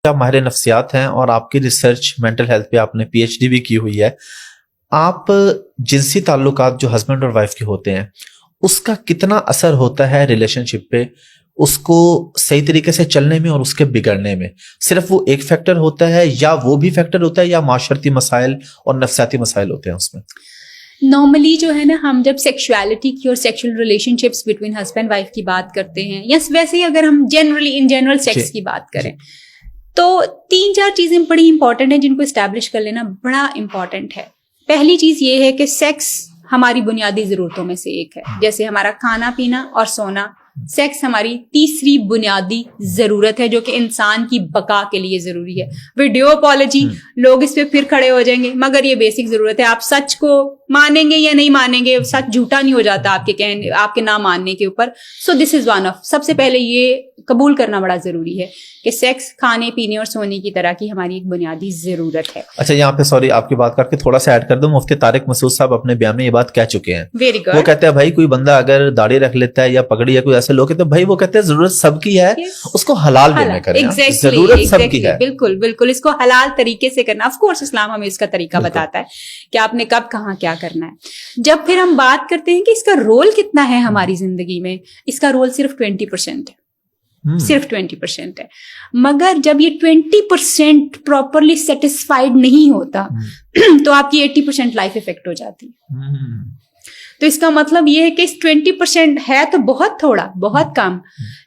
آپ ماہر نفسیات ہیں اور آپ کی ریسرچ مینٹل ہیلتھ پہ آپ نے پی ایچ ڈی بھی کی ہوئی ہے. آپ جنسی تعلقات جو ہسبینڈ اور وائف کے ہوتے ہیں اس کا کتنا اثر ہوتا ہے ریلیشن شپ پہ، اس کو صحیح طریقے سے چلنے میں اور اس کے بگڑنے میں؟ صرف وہ ایک فیکٹر ہوتا ہے یا وہ بھی فیکٹر ہوتا ہے یا معاشرتی مسائل اور نفسیاتی مسائل ہوتے ہیں اس میں؟ نارملی جو ہے نا، ہم جب سیکشولیٹی کی اور sexual relation ships between husband wife کی بات کرتے ہیں، یا ویسے ہی اگر ہم ان جنرل سیکس کی بات کریں، تو 3-4 چیزیں بڑی امپورٹنٹ ہیں جن کو اسٹیبلش کر لینا بڑا امپورٹنٹ ہے. پہلی چیز یہ ہے کہ سیکس ہماری بنیادی ضرورتوں میں سے ایک ہے. جیسے ہمارا کھانا پینا اور سونا، سیکس ہماری تیسری بنیادی ضرورت ہے جو کہ انسان کی بقا کے لیے ضروری ہے. ویڈیو اپالوجی، لوگ اس پہ پھر کھڑے ہو جائیں گے، مگر یہ بیسک ضرورت ہے. آپ سچ کو مانیں گے یا نہیں مانیں گے، سچ جھوٹا نہیں ہو جاتا آپ کے نہ ماننے کے اوپر. سو دس از ون آف، سب سے پہلے یہ قبول کرنا بڑا ضروری ہے کہ سیکس کھانے پینے اور سونے کی طرح کی ہماری ایک بنیادی ضرورت ہے. اچھا، یہاں پہ سوری آپ کی بات کر کے تھوڑا سا ایڈ کر دوں. مفتی طارق مسعود صاحب اپنے بیان میں یہ بات کہہ چکے ہیں. Very good. وہ کہتے ہیں بھائی کوئی بندہ اگر داڑھی رکھ لیتا ہے یا پگڑی یا کوئی ایسے لوگ تو بھائی وہ کہتے ہیں ضرورت سب کی ہے، اس کو حلال وے میں کریں. ضرورت سب کی ہے، بالکل بالکل، اس کو حلال طریقے سے کرنا. آف کورس اسلام ہمیں اس کا طریقہ بتاتا ہے کہ آپ نے کب کہاں کیا کرنا ہے. جب پھر ہم بات کرتے ہیں کہ اس کا رول کتنا ہے ہماری زندگی میں، اس کا رول صرف 20% ہے. صرف 20% ہے. مگر جب یہ 20% پراپرلی سیٹسفائڈ نہیں ہوتا تو آپ کی 80% لائف افیکٹ ہو جاتی ہے. تو اس کا مطلب یہ ہے کہ اس 20% ہے تو بہت تھوڑا، بہت کم،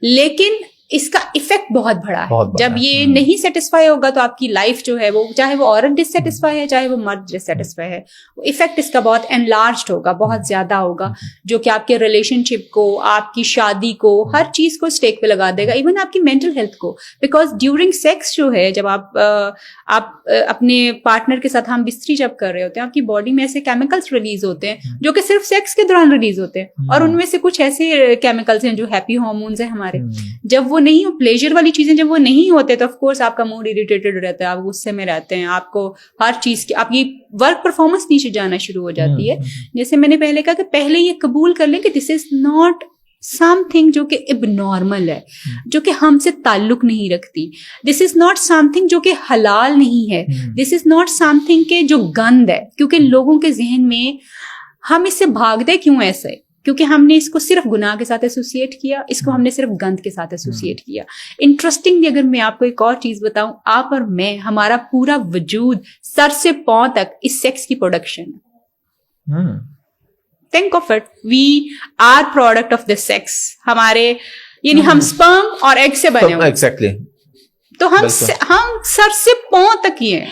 لیکن اس کا افیکٹ بہت بڑا ہے. جب یہ نہیں سیٹسفائی ہوگا تو آپ کی لائف جو ہے وہ، چاہے وہ عورت ڈسسیٹسفائی ہے چاہے وہ مرد ڈسسیٹسفائی ہے، افیکٹ اس کا بہت انلارجڈ ہوگا، بہت زیادہ ہوگا، جو کہ آپ کے ریلیشن شپ کو، آپ کی شادی کو، ہر چیز کو اسٹیک پہ لگا دے گا، ایون آپ کی مینٹل ہیلتھ کو. بیکاز ڈیورنگ سیکس جو ہے، جب آپ اپنے پارٹنر کے ساتھ ہم بستری جب کر رہے ہوتے ہیں، آپ کی باڈی میں ایسے کیمیکلز ریلیز ہوتے ہیں جو کہ صرف سیکس کے دوران ریلیز ہوتے ہیں، اور ان میں سے کچھ ایسے کیمیکلز ہیں جو ہیپی ہارمونز ہیں ہمارے. جب وہ نہیں ہو، پلیجر والی چیزیں جب وہ نہیں ہوتے تو آف کورس آپ کا موڈ اریٹیٹڈ رہتا ہے، آپ غصے میں رہتے ہیں، آپ کو ہر چیز کی آپ کی ورک پرفارمنس نیچے جانا شروع ہو جاتی ہے. جیسے میں نے پہلے کہا کہ پہلے یہ قبول کر لیں کہ دس از ناٹ سم تھنگ جو کہ اب نارمل ہے، جو کہ ہم سے تعلق نہیں رکھتی. دس از ناٹ سم تھنگ جو کہ حلال نہیں ہے. دس از ناٹ سم تھنگ کے جو گند ہے. کیونکہ لوگوں کے ذہن میں ہم اس سے بھاگتے کیوں ایسے؟ کیونکہ ہم نے اس کو صرف گناہ کے ساتھ ایسوسیٹ کیا، اس کو ہم نے صرف گند کے ساتھ ایسوسیٹ کیا. انٹرسٹنگلی اگر میں آپ کو ایک اور چیز بتاؤں، آپ اور میں، ہمارا پورا وجود سر سے پاؤں تک اس سیکس کی پروڈکشن ہے. Think of it, we are product of the sex. ہمارے یعنی ہم سپرم اور ایگ سے بنے ہوئے. Exactly. تو ہم سر سے پاؤں تک ہی ہیں،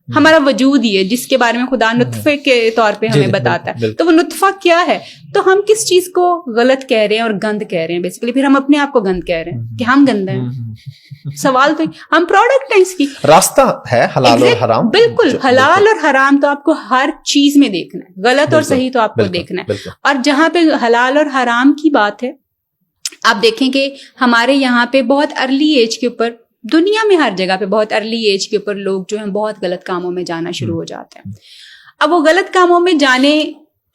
ہمارا وجود ہی ہے جس کے بارے میں خدا نطفے کے طور پہ ہمیں بتاتا ہے. تو وہ نطفہ کیا ہے؟ تو ہم کس چیز کو غلط کہہ رہے ہیں اور گند کہہ رہے ہیں؟ بیسیکلی پھر ہم اپنے آپ کو گند کہہ رہے ہیں کہ ہم گندے ہیں. سوال تو ہم پروڈکٹ ہیں اس کی. راستہ ہے حلال اور حرام. بالکل، حلال اور حرام تو آپ کو ہر چیز میں دیکھنا ہے، غلط اور صحیح تو آپ کو دیکھنا ہے. اور جہاں پہ حلال اور حرام کی بات ہے، آپ دیکھیں کہ ہمارے یہاں پہ بہت ارلی ایج کے اوپر، دنیا میں ہر جگہ پہ بہت ارلی ایج کے اوپر لوگ جو ہیں بہت غلط کاموں میں جانا شروع ہو جاتے ہیں. اب وہ غلط کاموں میں جانے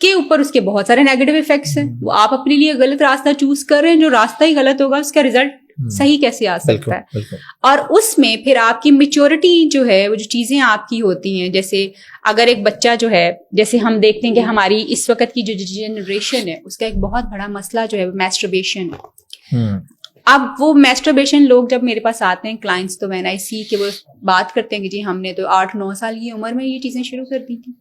کے اوپر اس کے بہت سارے نیگیٹو ایفیکٹس ہیں. وہ آپ اپنے لیے غلط راستہ چوز کر رہے ہیں، جو راستہ ہی غلط ہوگا اس کا ریزلٹ صحیح کیسے آ سکتا ہے؟ اور اس میں پھر آپ کی میچورٹی جو ہے، وہ جو چیزیں آپ کی ہوتی ہیں، جیسے اگر ایک بچہ جو ہے، جیسے ہم دیکھتے ہیں کہ ہماری اس وقت کی جو جنریشن ہے اس کا ایک بہت بڑا مسئلہ جو ہے میسٹربیشن ہے. اب وہ میسٹربیشن لوگ جب میرے پاس آتے ہیں کلائنٹس، تو میں سی کہ وہ بات کرتے ہیں کہ جی ہم نے تو 8-9 سال کی عمر میں یہ چیزیں شروع کر دی تھی.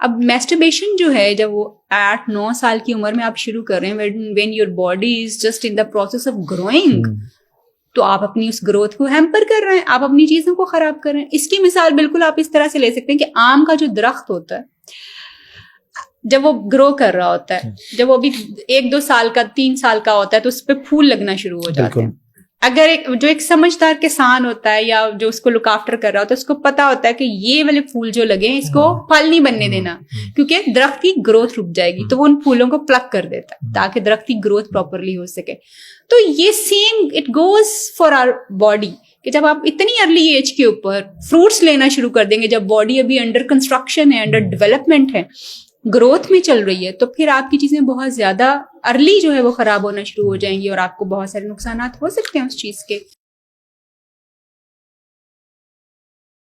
اب میسٹربیشن جو ہے، جب وہ 8-9 سال کی عمر میں آپ شروع کر رہے ہیں، when your body is just in the process of growing، تو آپ اپنی اس گروتھ کو ہیمپر کر رہے ہیں، آپ اپنی چیزوں کو خراب کر رہے ہیں. اس کی مثال بالکل آپ اس طرح سے لے سکتے ہیں کہ آم کا جو درخت ہوتا ہے، جب وہ گرو کر رہا ہوتا ہے، جب وہ بھی 1-2 سال کا 3 سال کا ہوتا ہے، تو اس پہ پھول لگنا شروع ہو جاتے ہیں. اگر ایک سمجھدار کسان ہوتا ہے یا جو اس کو لک آفٹر کر رہا ہوتا ہے، اس کو پتا ہوتا ہے کہ یہ والے پھول جو لگے ہیں اس کو پھل نہیں بننے دینا، کیونکہ درخت کی گروتھ رک جائے گی. تو وہ ان پھولوں کو پلک کر دیتا ہے تاکہ درخت کی گروتھ پراپرلی ہو سکے. تو یہ same it goes for our body, کہ جب آپ اتنی ارلی ایج کے اوپر فروٹس لینا شروع کر دیں گے، جب باڈی ابھی انڈر کنسٹرکشن ہے، انڈر ڈیولپمنٹ ہے، گروتھ میں چل رہی ہے، تو پھر آپ کی چیزیں بہت زیادہ ارلی جو ہے وہ خراب ہونا شروع ہو جائیں گی، اور آپ کو بہت سارے نقصانات ہو سکتے ہیں اس چیز کے.